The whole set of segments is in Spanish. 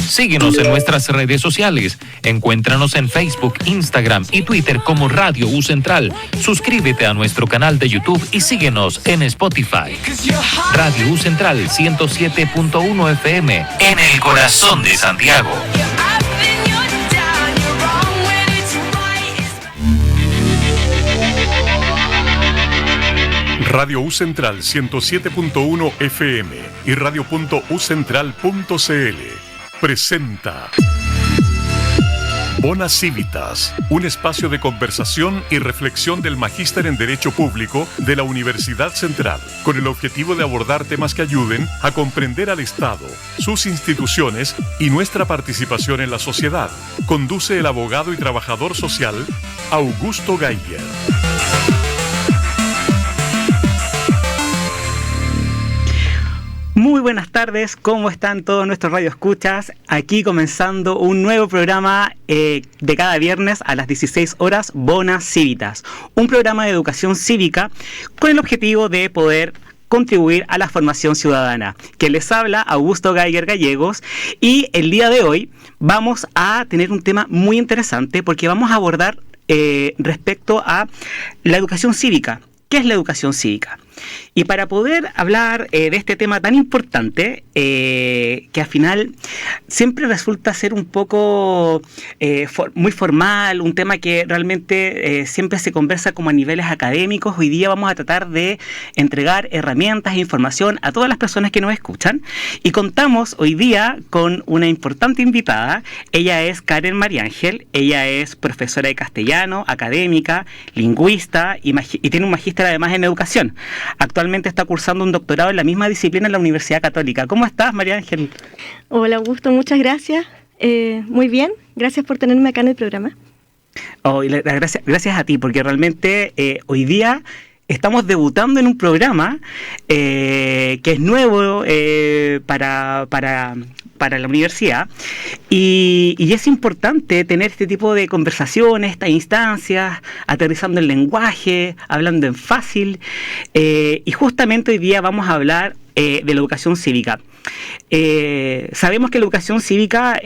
Síguenos en nuestras redes sociales. Encuéntranos en Facebook, Instagram y Twitter como Radio U Central. Suscríbete a nuestro canal de YouTube y síguenos en Spotify. Radio U Central 107.1 FM en el corazón de Santiago. Radio U Central 107.1 FM y radio.ucentral.cl presenta Bona Civitas, un espacio de conversación y reflexión del Magíster en Derecho Público de la Universidad Central, con el objetivo de abordar temas que ayuden a comprender al Estado, sus instituciones y nuestra participación en la sociedad. Conduce el abogado y trabajador social Augusto Geiger. Muy buenas tardes, ¿cómo están todos nuestros radioescuchas? Aquí comenzando un nuevo programa de cada viernes a las 16 horas, Bona Civitas, un programa de educación cívica con el objetivo de poder contribuir a la formación ciudadana. Que les habla Augusto Geiger Gallegos, y el día de hoy vamos a tener un tema muy interesante porque vamos a abordar respecto a la educación cívica. ¿Qué es la educación cívica? Y para poder hablar de este tema tan importante, que al final siempre resulta ser un poco muy formal, un tema que realmente siempre se conversa como a niveles académicos, hoy día vamos a tratar de entregar herramientas e información a todas las personas que nos escuchan. Y contamos hoy día con una importante invitada. Ella es Karen Mariángel. Ella es profesora de castellano, académica, lingüista y tiene un magíster además en educación. Actualmente está cursando un doctorado en la misma disciplina en la Universidad Católica. ¿Cómo estás, María Ángel? Hola, Augusto, muchas gracias. Muy bien, gracias por tenerme acá en el programa. Gracias a ti, porque realmente hoy día estamos debutando en un programa que es nuevo para la universidad, y es importante tener este tipo de conversaciones, estas instancias, aterrizando el lenguaje, hablando en fácil, y justamente hoy día vamos a hablar de la educación cívica. Sabemos que la educación cívica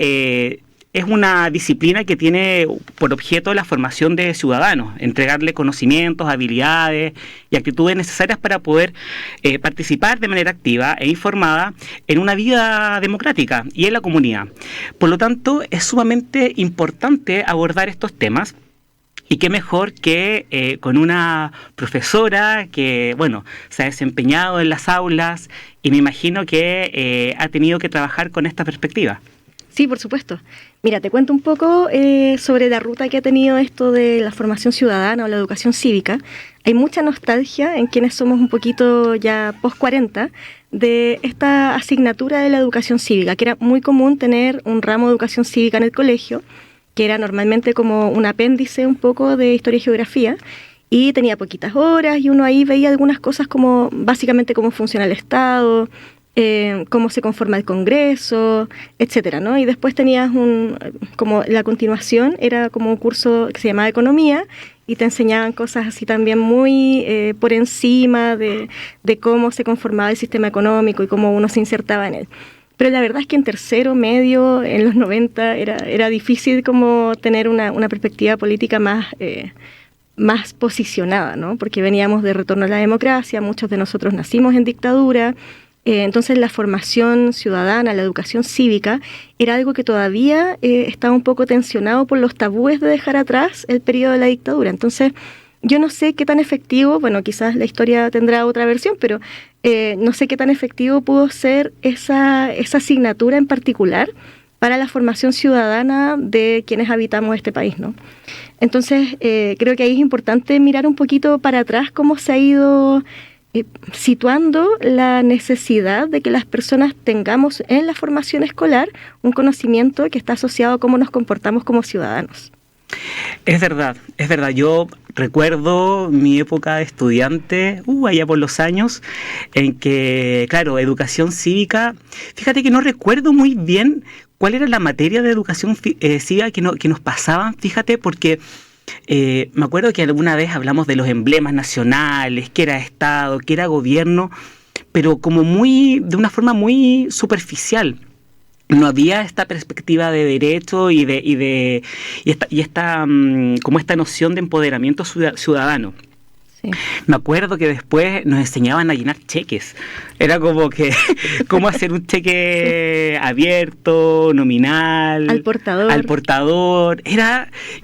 es una disciplina que tiene por objeto la formación de ciudadanos, entregarle conocimientos, habilidades y actitudes necesarias para poder participar de manera activa e informada en una vida democrática y en la comunidad. Por lo tanto, es sumamente importante abordar estos temas. Y qué mejor que con una profesora que, bueno, se ha desempeñado en las aulas y me imagino que ha tenido que trabajar con esta perspectiva. Sí, por supuesto. Mira, te cuento un poco sobre la ruta que ha tenido esto de la formación ciudadana o la educación cívica. Hay mucha nostalgia en quienes somos un poquito ya post-40 de esta asignatura de la educación cívica, que era muy común tener un ramo de educación cívica en el colegio, que era normalmente como un apéndice un poco de historia y geografía, y tenía poquitas horas, y uno ahí veía algunas cosas como básicamente cómo funciona el Estado, cómo se conforma el Congreso, etcétera, ¿no? Y después tenías como la continuación era como un curso que se llamaba Economía, y te enseñaban cosas así también muy por encima de cómo se conformaba el sistema económico y cómo uno se insertaba en él. Pero la verdad es que en tercero, medio, en los 90, era difícil como tener una perspectiva política más posicionada, ¿no? Porque veníamos de retorno a la democracia, muchos de nosotros nacimos en dictadura, entonces la formación ciudadana, la educación cívica, era algo que todavía estaba un poco tensionado por los tabúes de dejar atrás el periodo de la dictadura. Entonces, yo no sé qué tan efectivo, bueno, quizás la historia tendrá otra versión, pero no sé qué tan efectivo pudo ser esa asignatura en particular para la formación ciudadana de quienes habitamos este país, ¿no? Entonces, creo que ahí es importante mirar un poquito para atrás cómo se ha ido situando la necesidad de que las personas tengamos en la formación escolar un conocimiento que está asociado a cómo nos comportamos como ciudadanos. Es verdad. Yo recuerdo mi época de estudiante, allá por los años, en que, claro, educación cívica, fíjate que no recuerdo muy bien cuál era la materia de educación cívica que nos pasaban, fíjate, porque me acuerdo que alguna vez hablamos de los emblemas nacionales, qué era Estado, qué era gobierno, pero como de una forma muy superficial. no había esta perspectiva de derecho y esta como esta noción de empoderamiento ciudadano. Sí. Me acuerdo que después nos enseñaban a llenar cheques. Era como que cómo hacer un cheque abierto, nominal, al portador.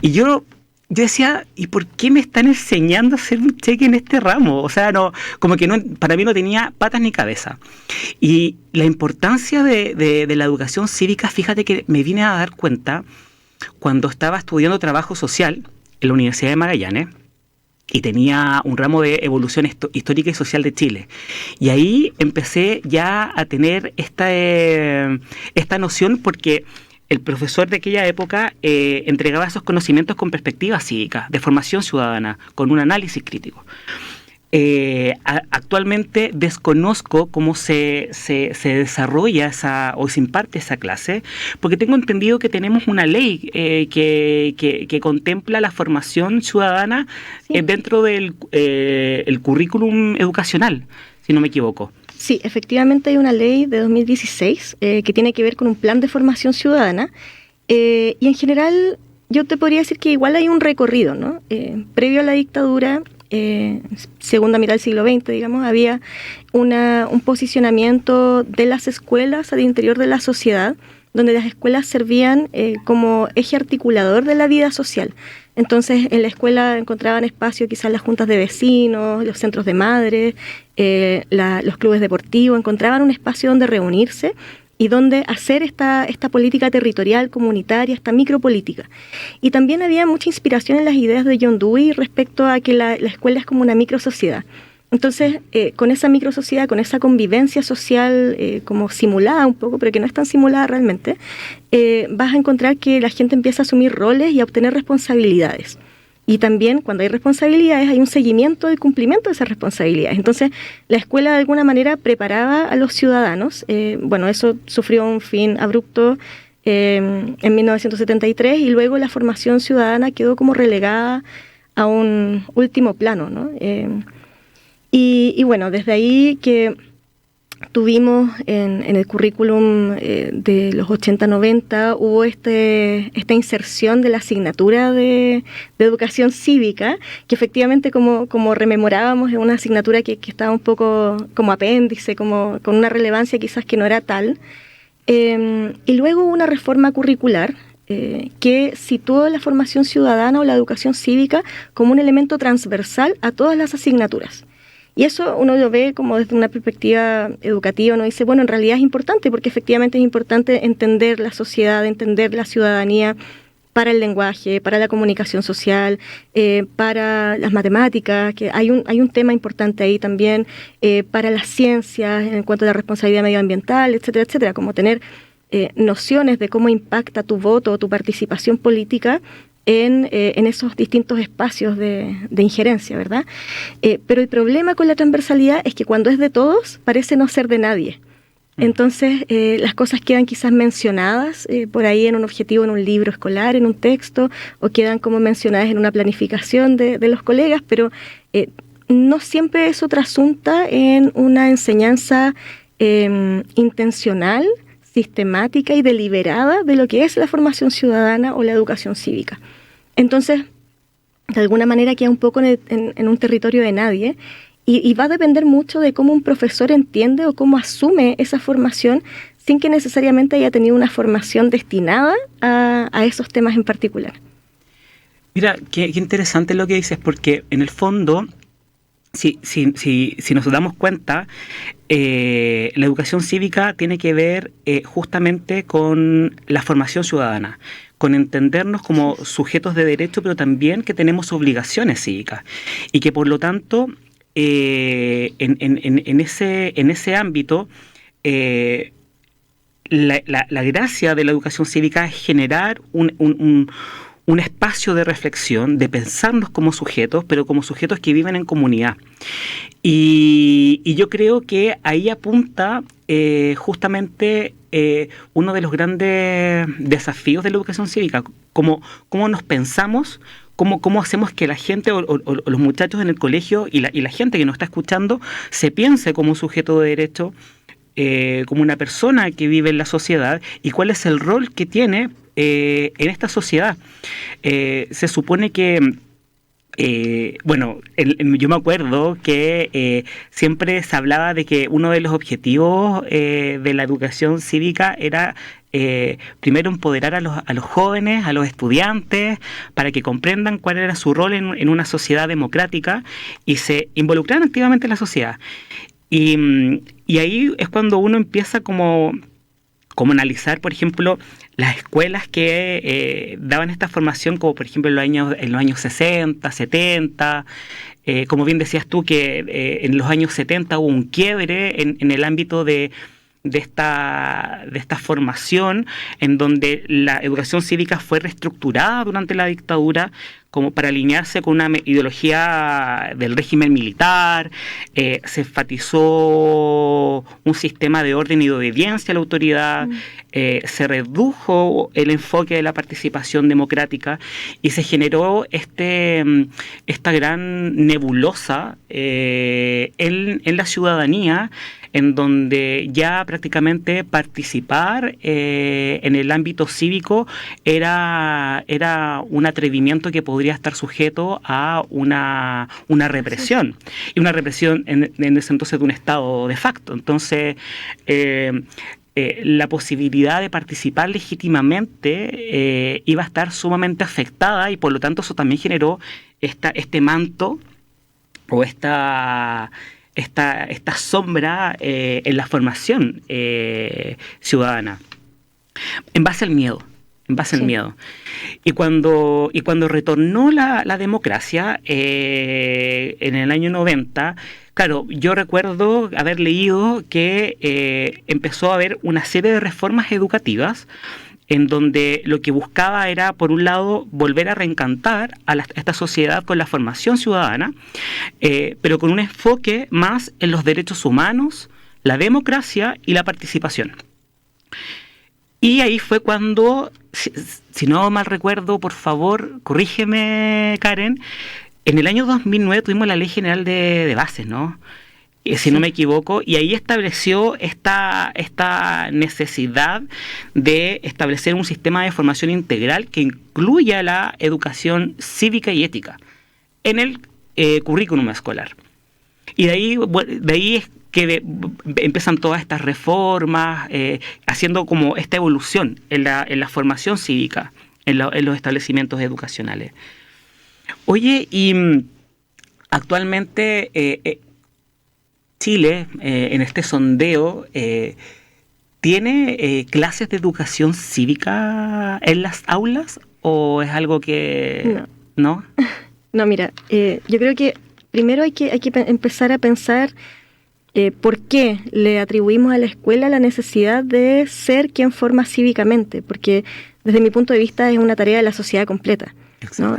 Y yo decía, ¿y por qué me están enseñando a hacer un cheque en este ramo? O sea, no, como que no, para mí no tenía patas ni cabeza. Y la importancia de la educación cívica, fíjate que me vine a dar cuenta cuando estaba estudiando trabajo social en la Universidad de Magallanes y tenía un ramo de evolución histórica y social de Chile. Y ahí empecé ya a tener esta noción porque el profesor de aquella época entregaba esos conocimientos con perspectiva cívica, de formación ciudadana, con un análisis crítico. Actualmente desconozco cómo se desarrolla o se imparte esa clase, porque tengo entendido que tenemos una ley que contempla la formación ciudadana dentro del el currículum educacional, si no me equivoco. Sí, efectivamente hay una ley de 2016 que tiene que ver con un plan de formación ciudadana y en general yo te podría decir que igual hay un recorrido, ¿no? Previo a la dictadura, segunda mitad del siglo XX, digamos, había un posicionamiento de las escuelas al interior de la sociedad, donde las escuelas servían como eje articulador de la vida social. Entonces, en la escuela encontraban espacio quizás las juntas de vecinos, los centros de madres, los clubes deportivos, encontraban un espacio donde reunirse y donde hacer esta política territorial, comunitaria, esta micropolítica. Y también había mucha inspiración en las ideas de John Dewey respecto a que la escuela es como una microsociedad. Entonces, con esa microsociedad, con esa convivencia social como simulada un poco, pero que no es tan simulada realmente, vas a encontrar que la gente empieza a asumir roles y a obtener responsabilidades. Y también, cuando hay responsabilidades, hay un seguimiento del cumplimiento de esas responsabilidades. Entonces, la escuela de alguna manera preparaba a los ciudadanos. Bueno, eso sufrió un fin abrupto en 1973 y luego la formación ciudadana quedó como relegada a un último plano, ¿no? Y bueno, desde ahí que tuvimos en el currículum de los 80-90, hubo esta inserción de la asignatura de educación cívica, que efectivamente, como rememorábamos, es una asignatura que estaba un poco como apéndice, como con una relevancia quizás que no era tal. Y luego hubo una reforma curricular que situó la formación ciudadana o la educación cívica como un elemento transversal a todas las asignaturas. Y eso uno lo ve como desde una perspectiva educativa, uno dice, bueno, en realidad es importante, porque efectivamente es importante entender la sociedad, entender la ciudadanía para el lenguaje, para la comunicación social, para las matemáticas, que hay un tema importante ahí también, para las ciencias, en cuanto a la responsabilidad medioambiental, etcétera, etcétera, como tener nociones de cómo impacta tu voto o tu participación política en esos distintos espacios de injerencia, ¿verdad? Pero el problema con la transversalidad es que cuando es de todos, parece no ser de nadie. Entonces, las cosas quedan quizás mencionadas por ahí en un objetivo, en un libro escolar, en un texto, o quedan como mencionadas en una planificación de los colegas, pero no siempre eso trasunta en una enseñanza intencional, sistemática y deliberada de lo que es la formación ciudadana o la educación cívica. Entonces, de alguna manera queda un poco en un territorio de nadie y va a depender mucho de cómo un profesor entiende o cómo asume esa formación sin que necesariamente haya tenido una formación destinada a esos temas en particular. Mira, qué interesante lo que dices, porque en el fondo, si nos damos cuenta, la educación cívica tiene que ver justamente con la formación ciudadana, con entendernos como sujetos de derecho, pero también que tenemos obligaciones cívicas y que por lo tanto en ese ámbito la gracia de la educación cívica es generar un espacio de reflexión, de pensarnos como sujetos, pero como sujetos que viven en comunidad. Y yo creo que ahí apunta justamente uno de los grandes desafíos de la educación cívica, cómo nos pensamos, cómo hacemos que la gente o los muchachos en el colegio y la gente que nos está escuchando se piense como un sujeto de derecho, como una persona que vive en la sociedad y cuál es el rol que tiene en esta sociedad. Se supone que yo me acuerdo que siempre se hablaba de que uno de los objetivos de la educación cívica era primero empoderar a los jóvenes, a los estudiantes, para que comprendan cuál era su rol en una sociedad democrática y se involucraran activamente en la sociedad. Y ahí es cuando uno empieza como analizar, por ejemplo, las escuelas que daban esta formación, como por ejemplo en los años 60, 70, como bien decías tú, que en los años 70 hubo un quiebre en el ámbito de esta formación, en donde la educación cívica fue reestructurada durante la dictadura como para alinearse con una ideología del régimen militar. Se enfatizó un sistema de orden y de obediencia a la autoridad, se redujo el enfoque de la participación democrática y se generó esta gran nebulosa en la ciudadanía, en donde ya prácticamente participar en el ámbito cívico era un atrevimiento que podría estar sujeto a una represión, y una represión en ese entonces de un Estado de facto. Entonces, la posibilidad de participar legítimamente iba a estar sumamente afectada, y por lo tanto eso también generó este manto o esta sombra en la formación ciudadana, en base al miedo. Y cuando retornó la democracia en el año 90, claro, yo recuerdo haber leído que empezó a haber una serie de reformas educativas en donde lo que buscaba era, por un lado, volver a reencantar a esta sociedad con la formación ciudadana, pero con un enfoque más en los derechos humanos, la democracia y la participación. Y ahí fue cuando, si no mal recuerdo, por favor, corrígeme, Karen, en el año 2009 tuvimos la Ley General de Bases, ¿no? Si no me equivoco, y ahí estableció esta necesidad de establecer un sistema de formación integral que incluya la educación cívica y ética en el currículum escolar. Y de ahí es que empiezan todas estas reformas, haciendo como esta evolución en la formación cívica, en los establecimientos educacionales. Oye, y actualmente Chile, en este sondeo, ¿tiene clases de educación cívica en las aulas o es algo que no? No, mira, yo creo que primero hay que empezar a pensar por qué le atribuimos a la escuela la necesidad de ser quien forma cívicamente, porque desde mi punto de vista es una tarea de la sociedad completa, ¿no?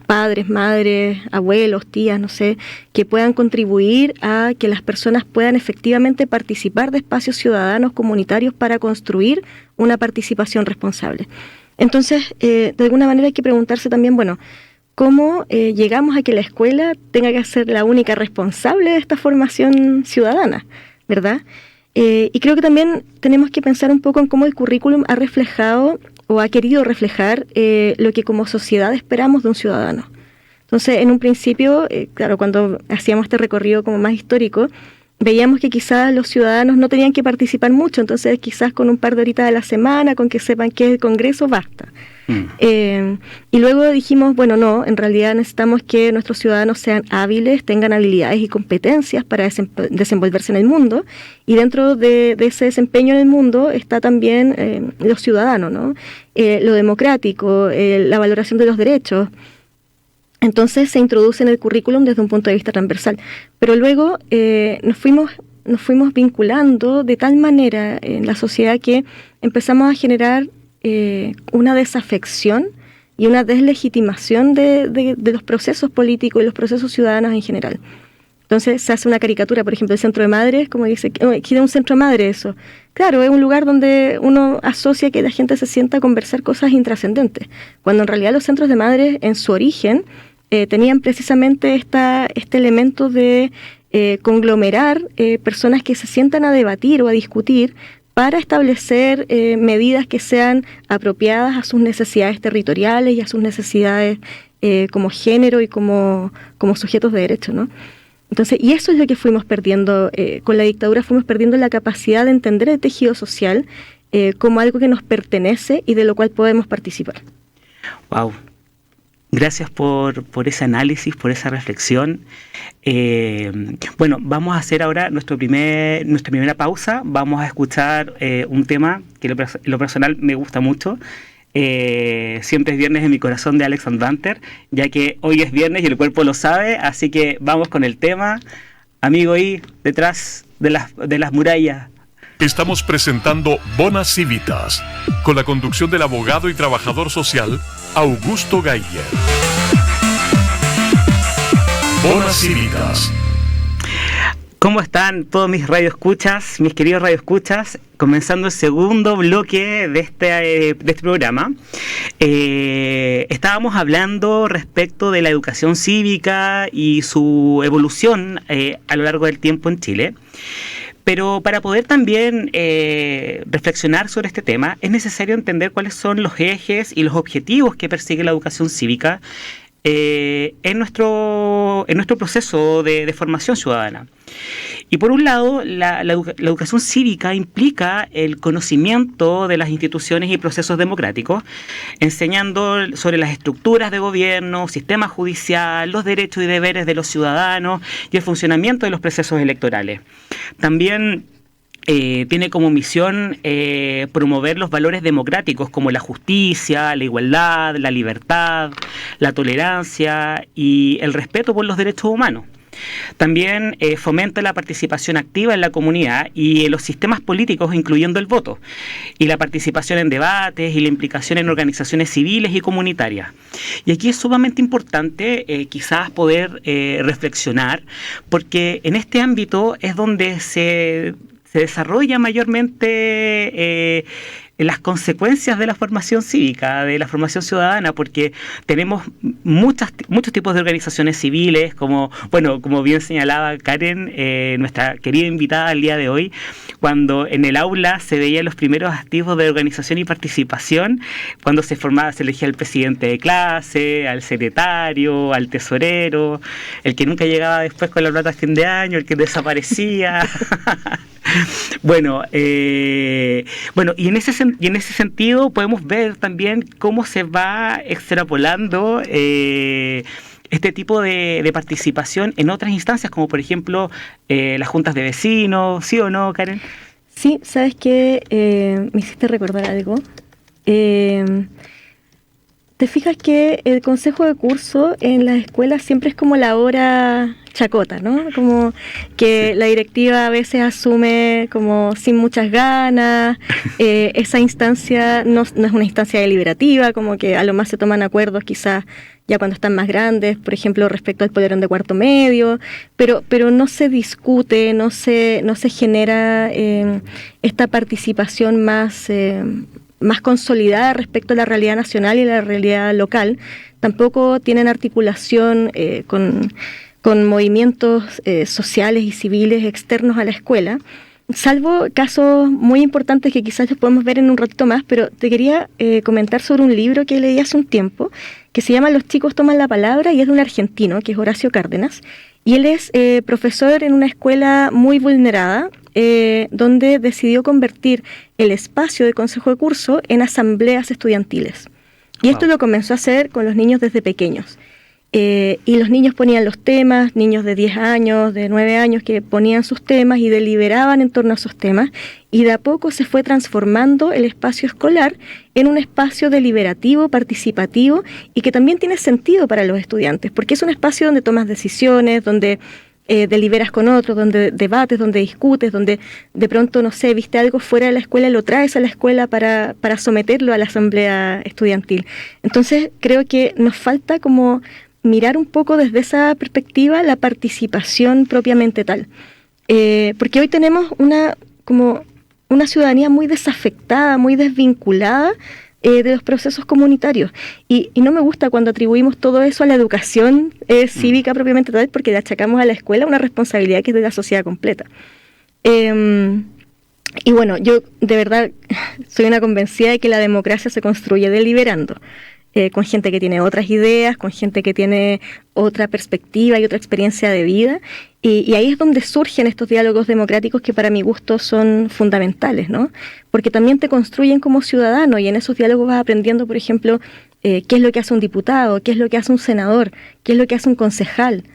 Padres, madres, abuelos, tías, no sé, que puedan contribuir a que las personas puedan efectivamente participar de espacios ciudadanos comunitarios para construir una participación responsable. Entonces, de alguna manera hay que preguntarse también, bueno, ¿cómo llegamos a que la escuela tenga que ser la única responsable de esta formación ciudadana, verdad? Y creo que también tenemos que pensar un poco en cómo el currículum ha reflejado o ha querido reflejar lo que como sociedad esperamos de un ciudadano. Entonces, en un principio, claro, cuando hacíamos este recorrido como más histórico, veíamos que quizás los ciudadanos no tenían que participar mucho, entonces quizás con un par de horitas a la semana, con que sepan qué es el Congreso, basta. Y luego dijimos, bueno, no, en realidad necesitamos que nuestros ciudadanos sean hábiles, tengan habilidades y competencias para desenvolverse en el mundo, y dentro de ese desempeño en el mundo está también los ciudadanos, ¿no? Lo democrático, la valoración de los derechos. Entonces se introduce en el currículum desde un punto de vista transversal. Pero luego nos fuimos vinculando de tal manera en la sociedad que empezamos a generar una desafección y una deslegitimación de los procesos políticos y los procesos ciudadanos en general. Entonces se hace una caricatura, por ejemplo, el centro de madres, como dice, ¿quién es un centro de madres eso? Claro, es un lugar donde uno asocia que la gente se sienta a conversar cosas intrascendentes, cuando en realidad los centros de madres en su origen tenían precisamente este elemento de conglomerar personas que se sientan a debatir o a discutir para establecer medidas que sean apropiadas a sus necesidades territoriales y a sus necesidades como género y como sujetos de derecho, ¿no? Entonces, y eso es lo que fuimos perdiendo con la dictadura, fuimos perdiendo la capacidad de entender el tejido social como algo que nos pertenece y de lo cual podemos participar. Wow. Gracias por ese análisis, por esa reflexión. Bueno, vamos a hacer ahora nuestra primera pausa. Vamos a escuchar un tema que en lo personal me gusta mucho. Siempre es viernes en mi corazón, de Alex Banter, ya que hoy es viernes y el cuerpo lo sabe, así que vamos con el tema. Amigo I, detrás de las murallas. Estamos presentando Bonas Civitas, con la conducción del abogado y trabajador social Augusto Geiger. Bonas Civitas. ¿Cómo están todos mis radioescuchas, mis queridos radioescuchas? Comenzando el segundo bloque de este programa. Estábamos hablando respecto de la educación cívica y su evolución a lo largo del tiempo en Chile. Pero para poder también reflexionar sobre este tema, es necesario entender cuáles son los ejes y los objetivos que persigue la educación cívica en nuestro proceso de formación ciudadana. Y por un lado, la educación cívica implica el conocimiento de las instituciones y procesos democráticos, enseñando sobre las estructuras de gobierno, sistema judicial, los derechos y deberes de los ciudadanos y el funcionamiento de los procesos electorales. También tiene como misión promover los valores democráticos como la justicia, la igualdad, la libertad, la tolerancia y el respeto por los derechos humanos. También fomenta la participación activa en la comunidad y en los sistemas políticos, incluyendo el voto, y la participación en debates y la implicación en organizaciones civiles y comunitarias. Y aquí es sumamente importante quizás poder reflexionar, porque en este ámbito es donde se desarrolla mayormente las consecuencias de la formación cívica, de la formación ciudadana, porque tenemos muchos tipos de organizaciones civiles, como bien señalaba Karen, nuestra querida invitada al día de hoy, cuando en el aula se veían los primeros activos de organización y participación, cuando se elegía al presidente de clase, al secretario, al tesorero, el que nunca llegaba después con la plata a fin de año, el que desaparecía. Y en ese sentido podemos ver también cómo se va extrapolando este tipo de participación en otras instancias, como por ejemplo las juntas de vecinos, ¿sí o no, Karen? Sí, ¿sabes qué? Me hiciste recordar algo. ¿Te fijas que el consejo de curso en las escuelas siempre es como la hora chacota, ¿no? Como que la directiva a veces asume como sin muchas ganas, esa instancia no es una instancia deliberativa, como que a lo más se toman acuerdos quizás ya cuando están más grandes, por ejemplo, respecto al polerón de cuarto medio, pero no se discute, no se genera esta participación más consolidada respecto a la realidad nacional y la realidad local. Tampoco tienen articulación con movimientos sociales y civiles externos a la escuela, salvo casos muy importantes que quizás los podemos ver en un ratito más, pero te quería comentar sobre un libro que leí hace un tiempo, que se llama Los chicos toman la palabra, y es de un argentino, que es Horacio Cárdenas, y él es profesor en una escuela muy vulnerada, donde decidió convertir el espacio de consejo de curso en asambleas estudiantiles. Y esto lo comenzó a hacer con los niños desde pequeños. Y los niños ponían los temas, niños de 10 años, de 9 años, que ponían sus temas y deliberaban en torno a esos temas, y de a poco se fue transformando el espacio escolar en un espacio deliberativo, participativo, y que también tiene sentido para los estudiantes, porque es un espacio donde tomas decisiones, donde deliberas con otros, donde debates, donde discutes, donde de pronto, no sé, viste algo fuera de la escuela y lo traes a la escuela para someterlo a la asamblea estudiantil. Entonces creo que nos falta como mirar un poco desde esa perspectiva la participación propiamente tal. Porque hoy tenemos una ciudadanía muy desafectada, muy desvinculada de los procesos comunitarios. Y no me gusta cuando atribuimos todo eso a la educación cívica propiamente tal, porque le achacamos a la escuela una responsabilidad que es de la sociedad completa. Y bueno, yo de verdad soy una convencida de que la democracia se construye deliberando. Con gente que tiene otras ideas, con gente que tiene otra perspectiva y otra experiencia de vida, y ahí es donde surgen estos diálogos democráticos que para mi gusto son fundamentales, ¿no? Porque también te construyen como ciudadano, y en esos diálogos vas aprendiendo, por ejemplo, qué es lo que hace un diputado, qué es lo que hace un senador, qué es lo que hace un concejal.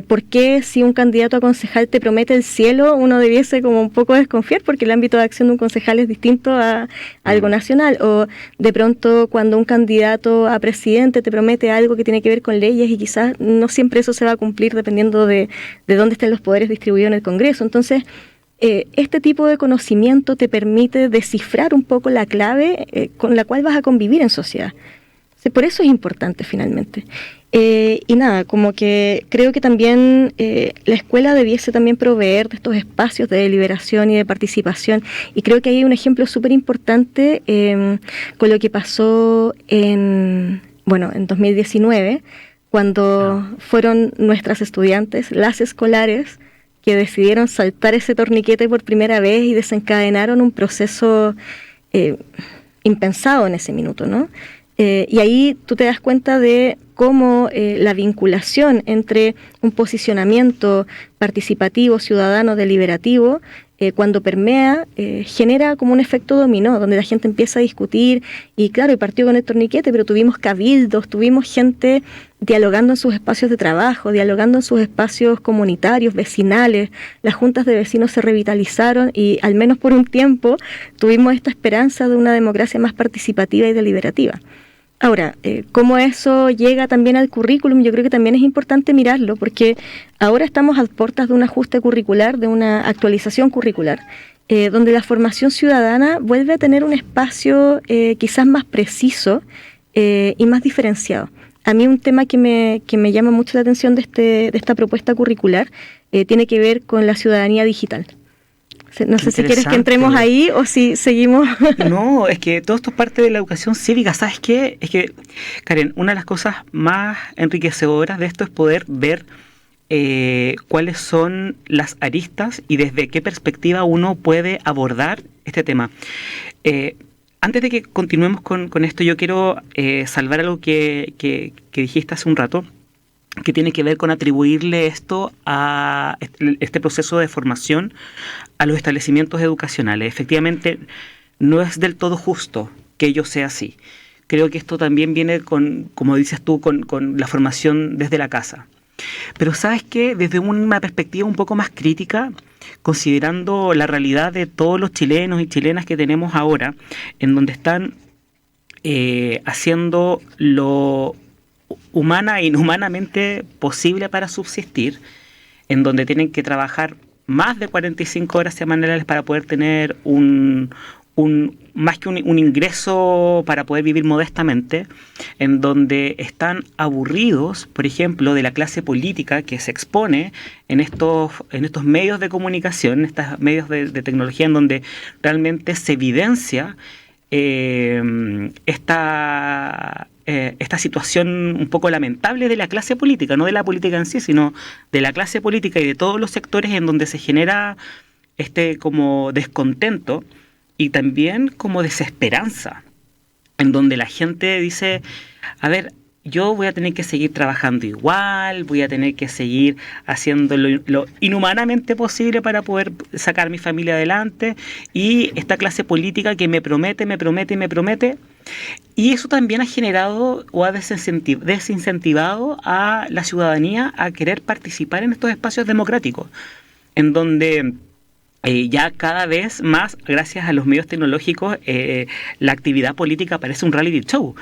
¿Por qué si un candidato a concejal te promete el cielo, uno debiese como un poco desconfiar porque el ámbito de acción de un concejal es distinto a algo nacional? O de pronto cuando un candidato a presidente te promete algo que tiene que ver con leyes y quizás no siempre eso se va a cumplir dependiendo de dónde estén los poderes distribuidos en el Congreso. Entonces, este tipo de conocimiento te permite descifrar un poco la clave con la cual vas a convivir en sociedad. Por eso es importante finalmente. Y nada, como que creo que también la escuela debiese también proveer de estos espacios de deliberación y de participación, y creo que hay un ejemplo súper importante con lo que pasó en 2019, cuando fueron nuestras estudiantes, las escolares, que decidieron saltar ese torniquete por primera vez y desencadenaron un proceso impensado en ese minuto, ¿no? Y ahí tú te das cuenta de cómo la vinculación entre un posicionamiento participativo, ciudadano, deliberativo, cuando permea, genera como un efecto dominó, donde la gente empieza a discutir, y claro, y partió con el torniquete, pero tuvimos cabildos, tuvimos gente dialogando en sus espacios de trabajo, dialogando en sus espacios comunitarios, vecinales, las juntas de vecinos se revitalizaron, y al menos por un tiempo tuvimos esta esperanza de una democracia más participativa y deliberativa. Ahora, cómo eso llega también al currículum, yo creo que también es importante mirarlo, porque ahora estamos a puertas de un ajuste curricular, de una actualización curricular, donde la formación ciudadana vuelve a tener un espacio quizás más preciso y más diferenciado. A mí un tema que me llama mucho la atención de esta propuesta curricular tiene que ver con la ciudadanía digital. No sé si quieres que entremos ahí o si seguimos. No, es que todo esto es parte de la educación cívica. ¿Sabes qué? Es que, Karen, una de las cosas más enriquecedoras de esto es poder ver cuáles son las aristas y desde qué perspectiva uno puede abordar este tema. Antes de que continuemos con esto, yo quiero salvar algo que dijiste hace un rato, que tiene que ver con atribuirle esto a este proceso de formación a los establecimientos educacionales. Efectivamente, no es del todo justo que ello sea así. Creo que esto también viene con, como dices tú, con la formación desde la casa. Pero ¿sabes qué? Desde una perspectiva un poco más crítica, considerando la realidad de todos los chilenos y chilenas que tenemos ahora, en donde están haciendo lo humana e inhumanamente posible para subsistir, en donde tienen que trabajar más de 45 horas semanales para poder tener más que un ingreso para poder vivir modestamente, en donde están aburridos, por ejemplo, de la clase política que se expone en estos medios de comunicación, en estos medios de tecnología, en donde realmente se evidencia esta situación un poco lamentable de la clase política, no de la política en sí, sino de la clase política y de todos los sectores en donde se genera como descontento y también como desesperanza, en donde la gente dice, a ver, yo voy a tener que seguir trabajando igual, voy a tener que seguir haciendo lo inhumanamente posible para poder sacar mi familia adelante, y esta clase política que me promete, y eso también ha generado o ha desincentivado a la ciudadanía a querer participar en estos espacios democráticos, en donde ya cada vez más, gracias a los medios tecnológicos, la actividad política parece un reality show,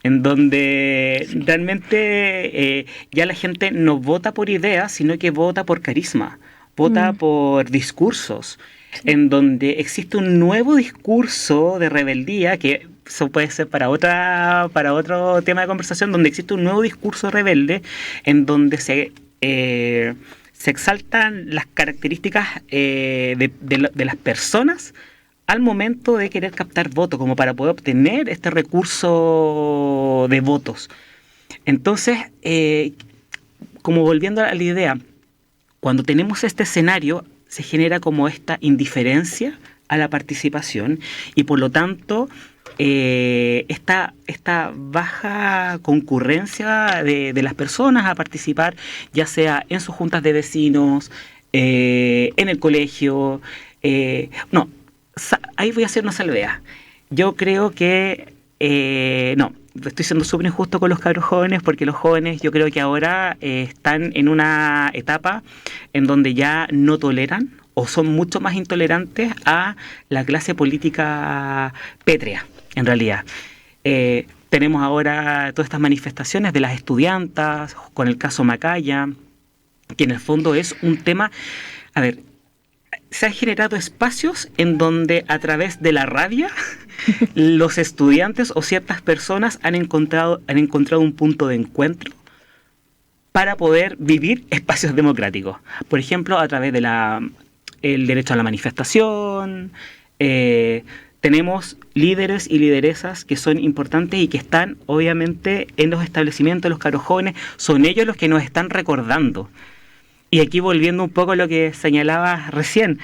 en donde realmente ya la gente no vota por ideas, sino que vota por carisma, vota por discursos, en donde existe un nuevo discurso de rebeldía, que eso puede ser para otro tema de conversación, donde existe un nuevo discurso rebelde, en donde se exaltan las características de las personas al momento de querer captar votos, como para poder obtener este recurso de votos. Entonces, como volviendo a la idea, cuando tenemos este escenario, se genera como esta indiferencia a la participación y por lo tanto esta baja concurrencia de las personas a participar, ya sea en sus juntas de vecinos, en el colegio. Ahí voy a hacer una salvedad. Yo creo que estoy siendo súper injusto con los cabros jóvenes, porque los jóvenes yo creo que ahora están en una etapa en donde ya no toleran o son mucho más intolerantes a la clase política pétrea, en realidad. Tenemos ahora todas estas manifestaciones de las estudiantas, con el caso Macaya, que en el fondo es un tema... A ver, se han generado espacios en donde a través de la rabia los estudiantes o ciertas personas han encontrado un punto de encuentro para poder vivir espacios democráticos. Por ejemplo, a través de el derecho a la manifestación. Tenemos líderes y lideresas que son importantes y que están obviamente en los establecimientos, los cabros jóvenes, son ellos los que nos están recordando. Y aquí volviendo un poco a lo que señalaba recién,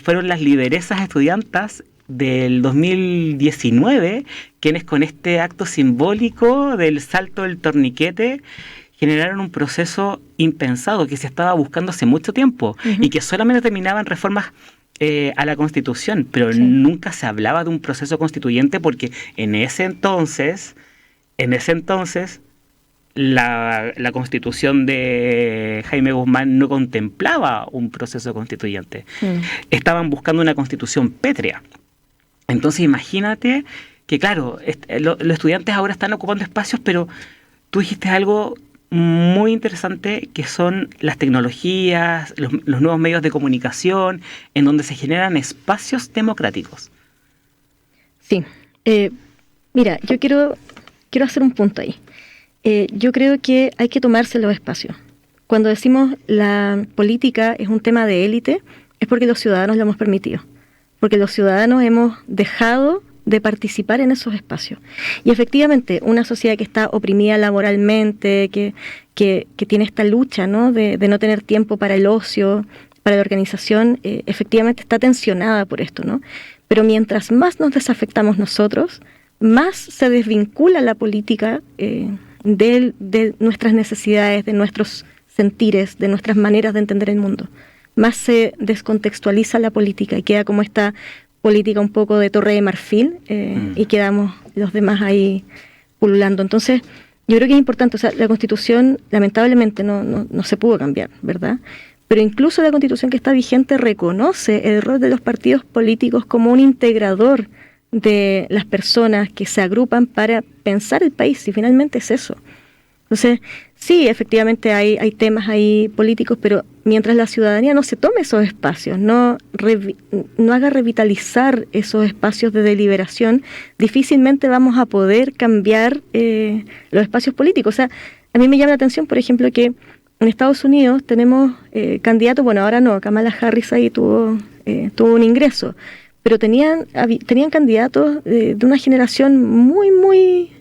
fueron las lideresas estudiantas del 2019 quienes con este acto simbólico del salto del torniquete generaron un proceso impensado que se estaba buscando hace mucho tiempo y que solamente terminaba en reformas a la Constitución, pero nunca se hablaba de un proceso constituyente porque en ese entonces la Constitución de Jaime Guzmán no contemplaba un proceso constituyente. Estaban buscando una Constitución pétrea. Entonces imagínate que, claro, los estudiantes ahora están ocupando espacios, pero tú dijiste algo muy interesante, que son las tecnologías, los nuevos medios de comunicación, en donde se generan espacios democráticos. Sí. Mira, yo quiero hacer un punto ahí. Yo creo que hay que tomarse los espacios. Cuando decimos la política es un tema de élite, es porque los ciudadanos lo hemos permitido. Porque los ciudadanos hemos dejado de participar en esos espacios. Y efectivamente, una sociedad que está oprimida laboralmente, que tiene esta lucha, ¿no? de no tener tiempo para el ocio, para la organización, efectivamente está tensionada por esto, ¿no? Pero mientras más nos desafectamos nosotros, más se desvincula la política de nuestras necesidades, de nuestros sentires, de nuestras maneras de entender el mundo. Más se descontextualiza la política y queda como esta política un poco de Torre de Marfil y quedamos los demás ahí pululando. Entonces, yo creo que es importante, o sea, la Constitución lamentablemente no se pudo cambiar, ¿verdad? Pero incluso la Constitución que está vigente reconoce el rol de los partidos políticos como un integrador de las personas que se agrupan para pensar el país, y finalmente es eso. Entonces, sí, efectivamente hay temas ahí políticos, pero mientras la ciudadanía no se tome esos espacios, no haga revitalizar esos espacios de deliberación, difícilmente vamos a poder cambiar los espacios políticos. O sea, a mí me llama la atención, por ejemplo, que en Estados Unidos tenemos candidatos, bueno, ahora no, Kamala Harris ahí tuvo un ingreso, pero tenían candidatos de una generación muy, muy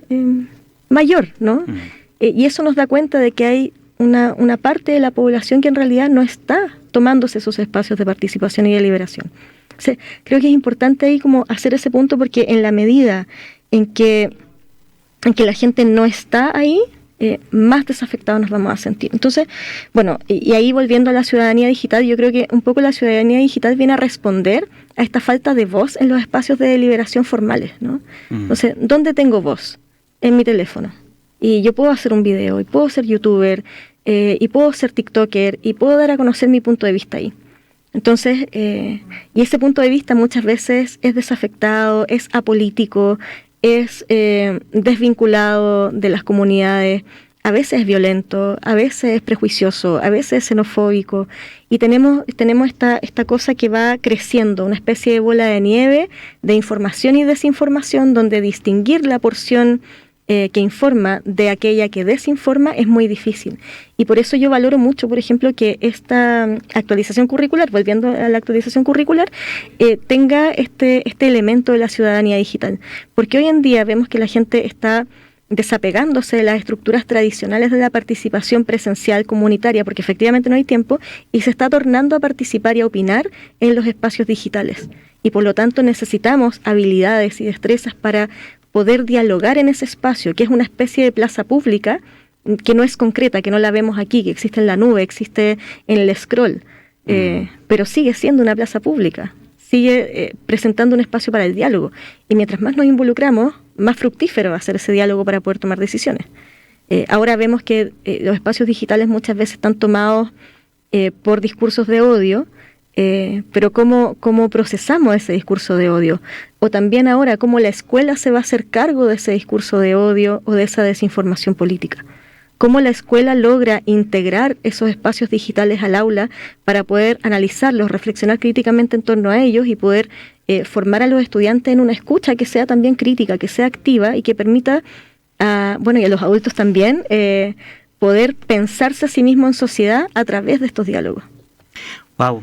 mayor, ¿no? Y eso nos da cuenta de que hay una parte de la población que en realidad no está tomándose esos espacios de participación y de liberación. O sea, creo que es importante ahí como hacer ese punto, porque en la medida en que la gente no está ahí, más desafectados nos vamos a sentir. Entonces, bueno, y ahí volviendo a la ciudadanía digital, yo creo que un poco la ciudadanía digital viene a responder a esta falta de voz en los espacios de deliberación formales, ¿no? Entonces, ¿dónde tengo voz? En mi teléfono. Y yo puedo hacer un video, y puedo ser youtuber, y puedo ser tiktoker, y puedo dar a conocer mi punto de vista ahí. Entonces, y ese punto de vista muchas veces es desafectado, es apolítico, es desvinculado de las comunidades, a veces es violento, a veces es prejuicioso, a veces es xenofóbico, y tenemos esta cosa que va creciendo, una especie de bola de nieve de información y desinformación, donde distinguir la porción que informa de aquella que desinforma es muy difícil. Y por eso yo valoro mucho, por ejemplo, que esta actualización curricular, volviendo a la actualización curricular, tenga este elemento de la ciudadanía digital. Porque hoy en día vemos que la gente está desapegándose de las estructuras tradicionales de la participación presencial comunitaria, porque efectivamente no hay tiempo, y se está tornando a participar y a opinar en los espacios digitales. Y por lo tanto necesitamos habilidades y destrezas para poder dialogar en ese espacio, que es una especie de plaza pública, que no es concreta, que no la vemos aquí, que existe en la nube, existe en el scroll, pero sigue siendo una plaza pública, sigue presentando un espacio para el diálogo. Y mientras más nos involucramos, más fructífero va a ser ese diálogo para poder tomar decisiones. Ahora vemos que los espacios digitales muchas veces están tomados por discursos de odio, pero ¿cómo procesamos ese discurso de odio? O también ahora, ¿cómo la escuela se va a hacer cargo de ese discurso de odio o de esa desinformación política? ¿Cómo la escuela logra integrar esos espacios digitales al aula para poder analizarlos, reflexionar críticamente en torno a ellos y poder formar a los estudiantes en una escucha que sea también crítica, que sea activa y que permita, y a los adultos también, poder pensarse a sí mismo en sociedad a través de estos diálogos? ¡Wow!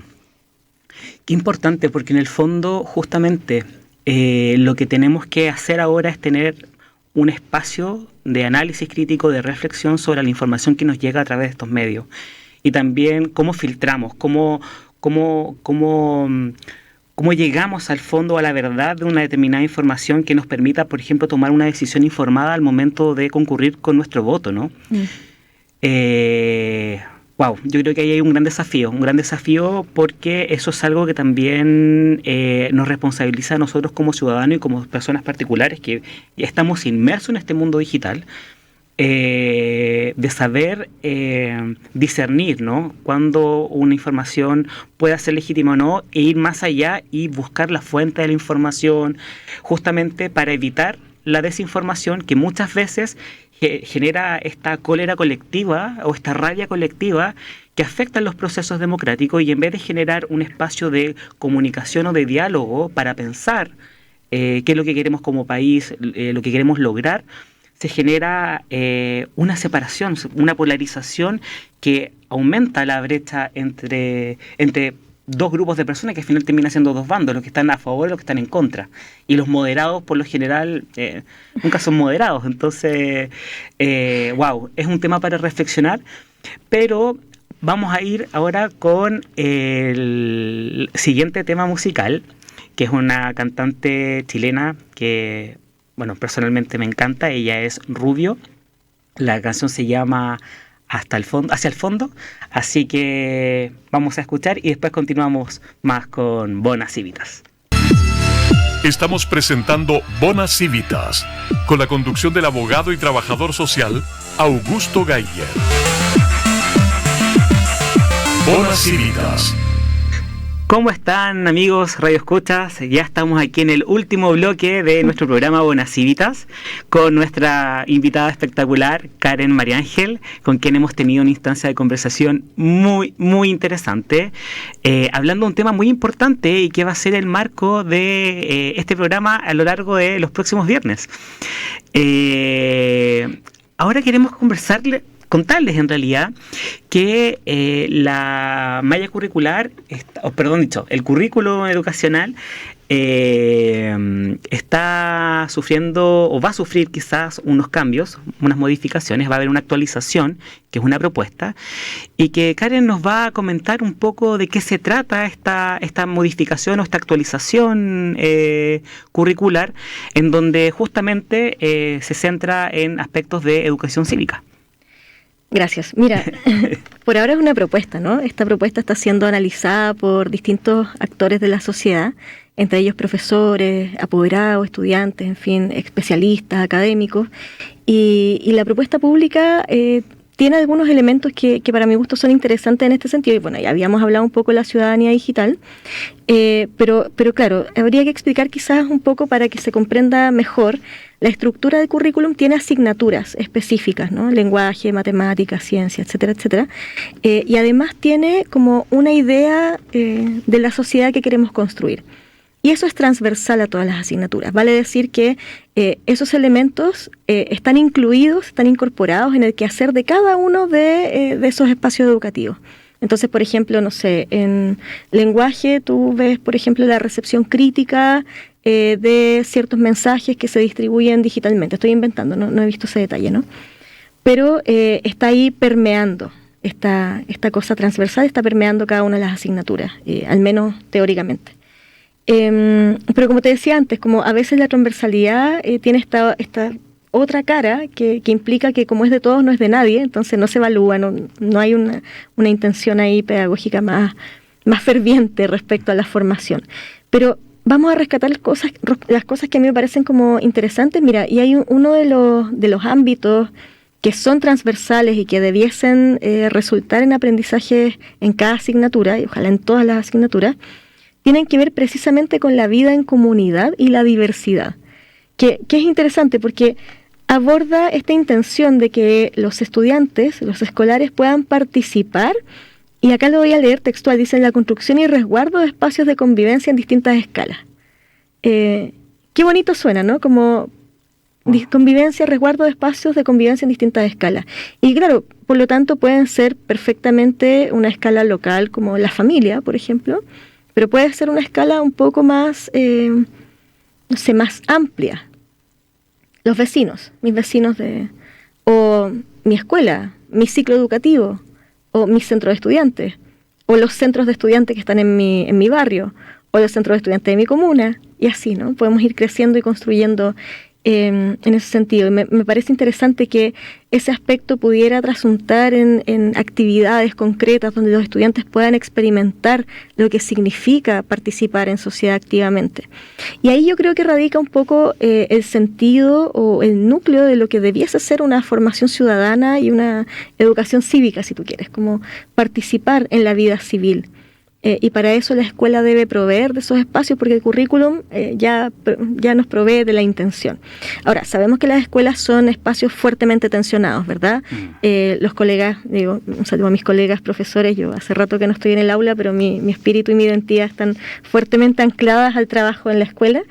Qué importante, porque en el fondo justamente lo que tenemos que hacer ahora es tener un espacio de análisis crítico, de reflexión sobre la información que nos llega a través de estos medios. Y también cómo filtramos, cómo llegamos al fondo, a la verdad de una determinada información que nos permita, por ejemplo, tomar una decisión informada al momento de concurrir con nuestro voto, ¿no? Wow, yo creo que ahí hay un gran desafío porque eso es algo que también nos responsabiliza a nosotros como ciudadanos y como personas particulares que ya estamos inmersos en este mundo digital, de saber discernir, ¿no?, cuando una información pueda ser legítima o no, e ir más allá y buscar la fuente de la información, justamente para evitar la desinformación que muchas veces genera esta cólera colectiva o esta rabia colectiva que afecta los procesos democráticos, y en vez de generar un espacio de comunicación o de diálogo para pensar qué es lo que queremos como país, lo que queremos lograr, se genera una separación, una polarización que aumenta la brecha entre dos grupos de personas, que al final termina siendo dos bandos, los que están a favor y los que están en contra. Y los moderados, por lo general, nunca son moderados. Entonces, es un tema para reflexionar. Pero vamos a ir ahora con el siguiente tema musical, que es una cantante chilena que, personalmente me encanta. Ella es Rubio. La canción se llama Hacia el fondo, así que vamos a escuchar y después continuamos más con Bonas Cívitas. Estamos presentando Bonas Cívitas, con la conducción del abogado y trabajador social Augusto Geiger. Bonas Cívitas. ¿Cómo están, amigos Radio Escuchas? Ya estamos aquí en el último bloque de nuestro programa Bonas Cívitas con nuestra invitada espectacular, Karen María Ángel, con quien hemos tenido una instancia de conversación muy, muy interesante, hablando de un tema muy importante y que va a ser el marco de este programa a lo largo de los próximos viernes. Ahora queremos contarles en realidad que la malla curricular, el currículo educacional está sufriendo o va a sufrir quizás unos cambios, unas modificaciones, va a haber una actualización, que es una propuesta, y que Karen nos va a comentar un poco de qué se trata esta modificación o esta actualización curricular, en donde justamente se centra en aspectos de educación cívica. Gracias. Mira, por ahora es una propuesta, ¿no? Esta propuesta está siendo analizada por distintos actores de la sociedad, entre ellos profesores, apoderados, estudiantes, en fin, especialistas, académicos. Y la propuesta pública tiene algunos elementos que para mi gusto son interesantes en este sentido. Y ya habíamos hablado un poco de la ciudadanía digital, pero claro, habría que explicar quizás un poco para que se comprenda mejor. La estructura del currículum tiene asignaturas específicas, ¿no? Lenguaje, matemáticas, ciencia, etcétera, etcétera. Y además tiene como una idea de la sociedad que queremos construir. Y eso es transversal a todas las asignaturas. Vale decir que esos elementos están incluidos, están incorporados en el quehacer de cada uno de esos espacios educativos. Entonces, por ejemplo, no sé, en lenguaje tú ves, por ejemplo, la recepción crítica de ciertos mensajes que se distribuyen digitalmente. Estoy inventando, no he visto ese detalle, ¿no? Pero está ahí permeando, esta cosa transversal está permeando cada una de las asignaturas, al menos teóricamente. Pero como te decía antes, como a veces la transversalidad tiene esta otra cara que implica que como es de todos no es de nadie, entonces no se evalúa, no hay una intención ahí pedagógica más ferviente respecto a la formación. Pero vamos a rescatar las cosas que a mí me parecen como interesantes. Mira, y hay uno de los ámbitos que son transversales y que debiesen resultar en aprendizajes en cada asignatura, y ojalá en todas las asignaturas, tienen que ver precisamente con la vida en comunidad y la diversidad, que es interesante porque aborda esta intención de que los estudiantes, los escolares, puedan participar, y acá lo voy a leer textual, dice: la construcción y resguardo de espacios de convivencia en distintas escalas. Qué bonito suena, ¿no? Como convivencia, resguardo de espacios de convivencia en distintas escalas. Y claro, por lo tanto pueden ser perfectamente una escala local como la familia, por ejemplo, pero puede ser una escala un poco más, no sé, más amplia. Los vecinos, mis vecinos o mi escuela, mi ciclo educativo, o mi centro de estudiantes, o los centros de estudiantes que están en mi barrio, o los centros de estudiantes de mi comuna, y así, ¿no? Podemos ir creciendo y construyendo en ese sentido. Y me parece interesante que ese aspecto pudiera trasuntar en actividades concretas donde los estudiantes puedan experimentar lo que significa participar en sociedad activamente. Y ahí yo creo que radica un poco el sentido o el núcleo de lo que debiese ser una formación ciudadana y una educación cívica, si tú quieres, como participar en la vida civil. Y para eso la escuela debe proveer de esos espacios, porque el currículum ya nos provee de la intención. Ahora, sabemos que las escuelas son espacios fuertemente tensionados, ¿verdad? Los colegas, digo, un saludo a mis colegas profesores, yo hace rato que no estoy en el aula, pero mi espíritu y mi identidad están fuertemente ancladas al trabajo en la escuela.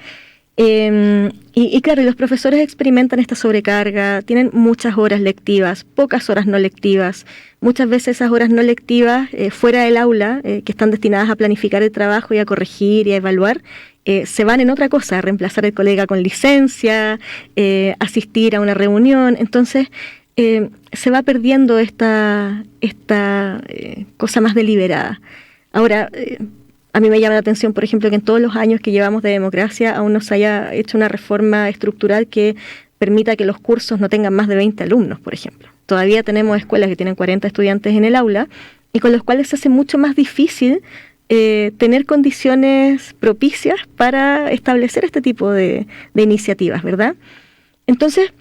Y claro, los profesores experimentan esta sobrecarga, tienen muchas horas lectivas, pocas horas no lectivas. Muchas veces esas horas no lectivas fuera del aula, que están destinadas a planificar el trabajo y a corregir y a evaluar, se van en otra cosa, a reemplazar al colega con licencia, asistir a una reunión. Entonces se va perdiendo esta cosa más deliberada. Ahora, a mí me llama la atención, por ejemplo, que en todos los años que llevamos de democracia aún no se haya hecho una reforma estructural que permita que los cursos no tengan más de 20 alumnos, por ejemplo. Todavía tenemos escuelas que tienen 40 estudiantes en el aula y con los cuales se hace mucho más difícil tener condiciones propicias para establecer este tipo de iniciativas, ¿verdad? Entonces,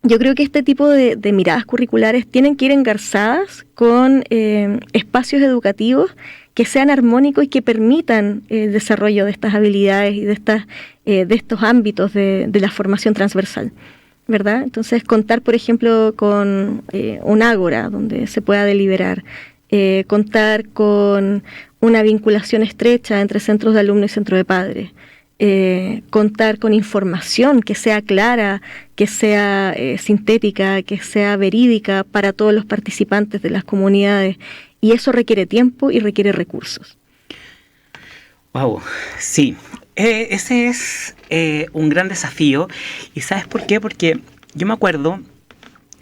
yo creo que este tipo de miradas curriculares tienen que ir engarzadas con espacios educativos que sean armónicos y que permitan el desarrollo de estas habilidades y de estos ámbitos de la formación transversal, ¿verdad? Entonces, contar, por ejemplo, con un ágora donde se pueda deliberar, contar con una vinculación estrecha entre centros de alumnos y centros de padres, contar con información que sea clara, que sea sintética, que sea verídica para todos los participantes de las comunidades. Y eso requiere tiempo y requiere recursos. Wow, sí. Ese es un gran desafío. ¿Y sabes por qué? Porque yo me acuerdo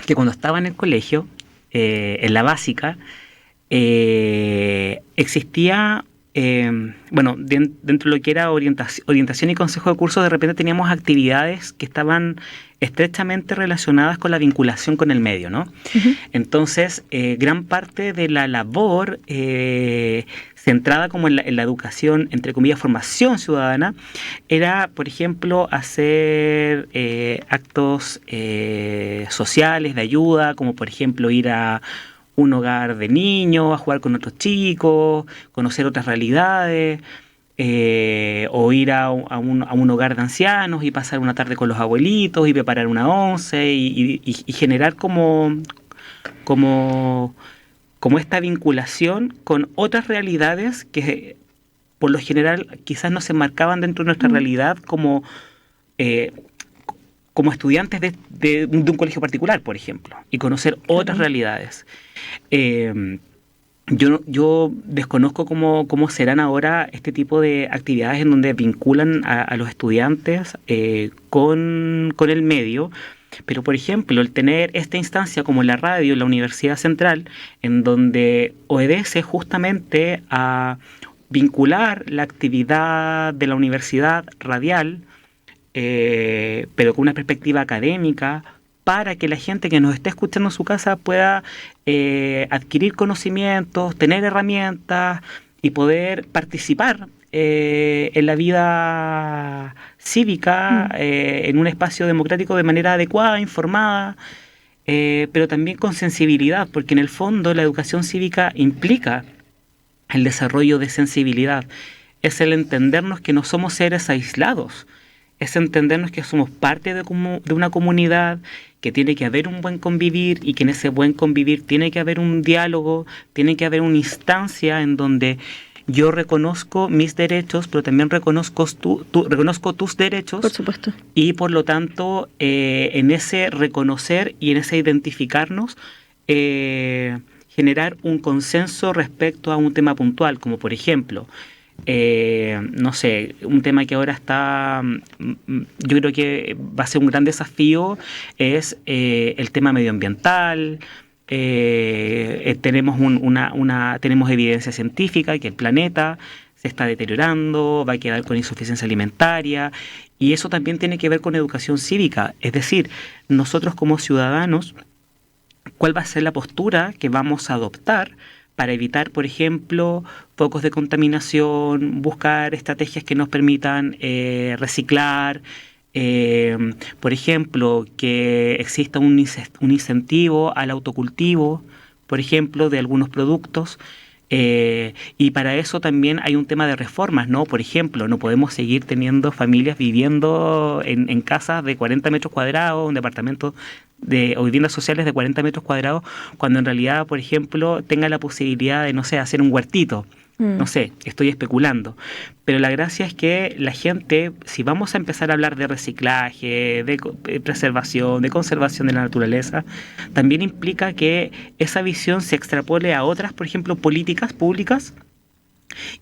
que cuando estaba en el colegio, en la básica, existía, dentro de lo que era orientación y consejo de curso, de repente teníamos actividades que estaban estrechamente relacionadas con la vinculación con el medio, ¿no? Uh-huh. Entonces, gran parte de la labor centrada como en la educación, entre comillas, formación ciudadana, era, por ejemplo, hacer actos sociales de ayuda, como por ejemplo ir a un hogar de niños, a jugar con otros chicos, conocer otras realidades, o ir a un hogar de ancianos y pasar una tarde con los abuelitos y preparar una once y generar como esta vinculación con otras realidades que por lo general quizás no se enmarcaban dentro de nuestra realidad como estudiantes de un colegio particular, por ejemplo, y conocer otras realidades. Yo desconozco cómo serán ahora este tipo de actividades en donde vinculan a los estudiantes con el medio, pero por ejemplo, el tener esta instancia como la radio, la Universidad Central, en donde obedece justamente a vincular la actividad de la universidad radial, pero con una perspectiva académica, para que la gente que nos esté escuchando en su casa pueda adquirir conocimientos, tener herramientas y poder participar en la vida cívica, en un espacio democrático de manera adecuada, informada, pero también con sensibilidad, porque en el fondo la educación cívica implica el desarrollo de sensibilidad. Es el entendernos que no somos seres aislados, es entendernos que somos parte de una comunidad, que tiene que haber un buen convivir y que en ese buen convivir tiene que haber un diálogo, tiene que haber una instancia en donde yo reconozco mis derechos, pero también reconozco tus derechos. Por supuesto. Y por lo tanto, en ese reconocer y en ese identificarnos, generar un consenso respecto a un tema puntual, como por ejemplo, no sé, un tema que ahora está, yo creo que va a ser un gran desafío, es el tema medioambiental. Tenemos tenemos evidencia científica que el planeta se está deteriorando, va a quedar con insuficiencia alimentaria, y eso también tiene que ver con educación cívica. Es decir, nosotros como ciudadanos, ¿cuál va a ser la postura que vamos a adoptar para evitar, por ejemplo, focos de contaminación, buscar estrategias que nos permitan reciclar? Por ejemplo, que exista un incentivo al autocultivo, por ejemplo, de algunos productos, y para eso también hay un tema de reformas, ¿no? Por ejemplo, no podemos seguir teniendo familias viviendo en casas de 40 metros cuadrados, un departamento o viviendas sociales de 40 metros cuadrados, cuando en realidad, por ejemplo, tenga la posibilidad de, no sé, hacer un huertito. No sé, estoy especulando. Pero la gracia es que la gente, si vamos a empezar a hablar de reciclaje, de preservación, de conservación de la naturaleza, también implica que esa visión se extrapole a otras, por ejemplo, políticas públicas,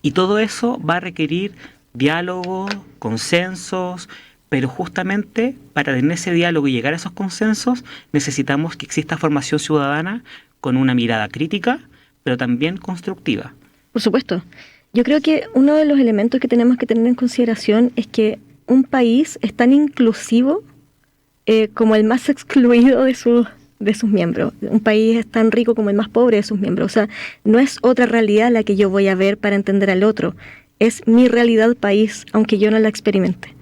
y todo eso va a requerir diálogo, consensos, pero justamente para tener ese diálogo y llegar a esos consensos necesitamos que exista formación ciudadana con una mirada crítica, pero también constructiva. Por supuesto. Yo creo que uno de los elementos que tenemos que tener en consideración es que un país es tan inclusivo como el más excluido de sus miembros. Un país es tan rico como el más pobre de sus miembros. O sea, no es otra realidad la que yo voy a ver para entender al otro. Es mi realidad país, aunque yo no la experimente.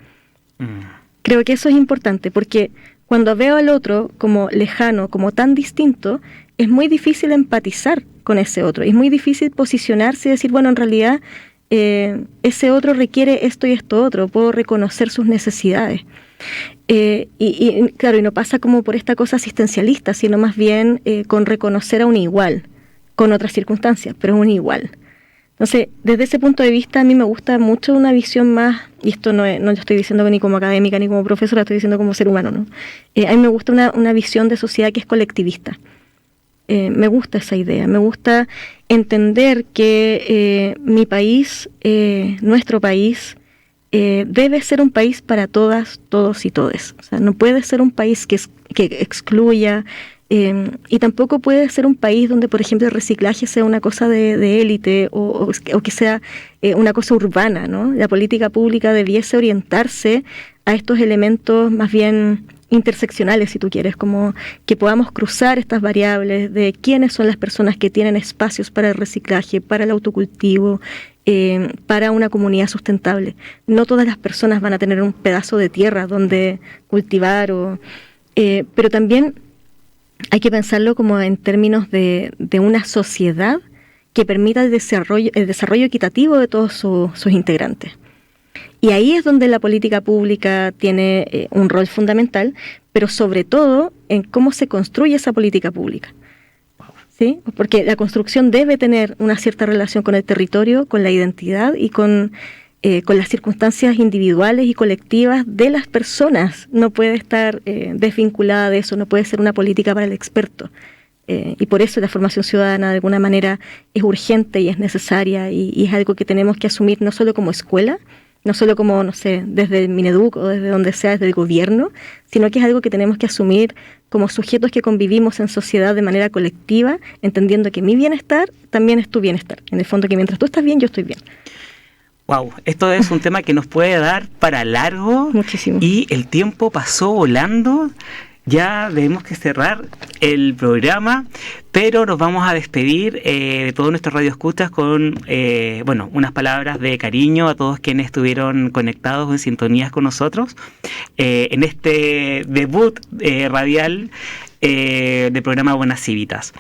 Creo que eso es importante, porque cuando veo al otro como lejano, como tan distinto, es muy difícil empatizar con ese otro. Es muy difícil posicionarse y decir, bueno, en realidad ese otro requiere esto y esto otro. Puedo reconocer sus necesidades. Y claro, y no pasa como por esta cosa asistencialista, sino más bien con reconocer a un igual, con otras circunstancias, pero un igual. Entonces, desde ese punto de vista, a mí me gusta mucho una visión más, y esto no lo estoy diciendo ni como académica ni como profesora, estoy diciendo como ser humano, ¿no? A mí me gusta una visión de sociedad que es colectivista. Me gusta esa idea, me gusta entender que mi país, nuestro país, debe ser un país para todas, todos y todes. O sea, no puede ser un país que excluya, y tampoco puede ser un país donde, por ejemplo, el reciclaje sea una cosa de élite o que sea una cosa urbana, ¿no? La política pública debiese orientarse a estos elementos más bien interseccionales, si tú quieres, como que podamos cruzar estas variables de quiénes son las personas que tienen espacios para el reciclaje, para el autocultivo, para una comunidad sustentable. No todas las personas van a tener un pedazo de tierra donde cultivar, pero también hay que pensarlo como en términos de una sociedad que permita el desarrollo equitativo de todos sus integrantes. Y ahí es donde la política pública tiene un rol fundamental, pero sobre todo en cómo se construye esa política pública. ¿sí? Porque la construcción debe tener una cierta relación con el territorio, con la identidad y con las circunstancias individuales y colectivas de las personas. No puede estar desvinculada de eso, no puede ser una política para el experto. Y por eso la formación ciudadana de alguna manera es urgente y es necesaria y es algo que tenemos que asumir no solo como escuela, no solo como, no sé, desde el Mineduc o desde donde sea, desde el gobierno, sino que es algo que tenemos que asumir como sujetos que convivimos en sociedad de manera colectiva, entendiendo que mi bienestar también es tu bienestar. En el fondo, que mientras tú estás bien, yo estoy bien. Wow, esto es un tema que nos puede dar para largo. Muchísimo. Y el tiempo pasó volando. Ya debemos que cerrar el programa, pero nos vamos a despedir de todos nuestros radioescuchas con unas palabras de cariño a todos quienes estuvieron conectados en sintonías con nosotros en este debut radial del programa Buenas Cívitas.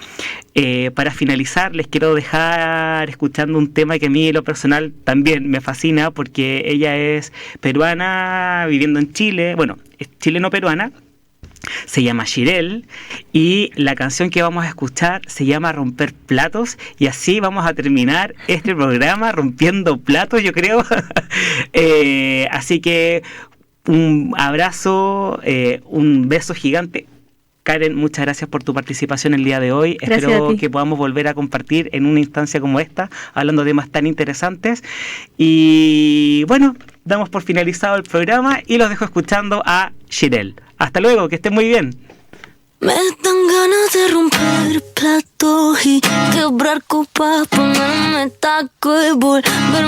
Para finalizar, les quiero dejar escuchando un tema que a mí en lo personal también me fascina, porque ella es peruana viviendo en Chile, bueno, es chileno-peruana. Se llama Shirel y la canción que vamos a escuchar se llama Romper Platos, y así vamos a terminar este programa rompiendo platos, yo creo. Así que un abrazo, un beso gigante. Karen, muchas gracias por tu participación el día de hoy. Gracias. Espero que podamos volver a compartir en una instancia como esta, hablando de temas tan interesantes. Y bueno, damos por finalizado el programa y los dejo escuchando a Shirel. Hasta luego, que estén muy bien. Me dan ganas de romper platos y quebrar copas, ponerme taco y volver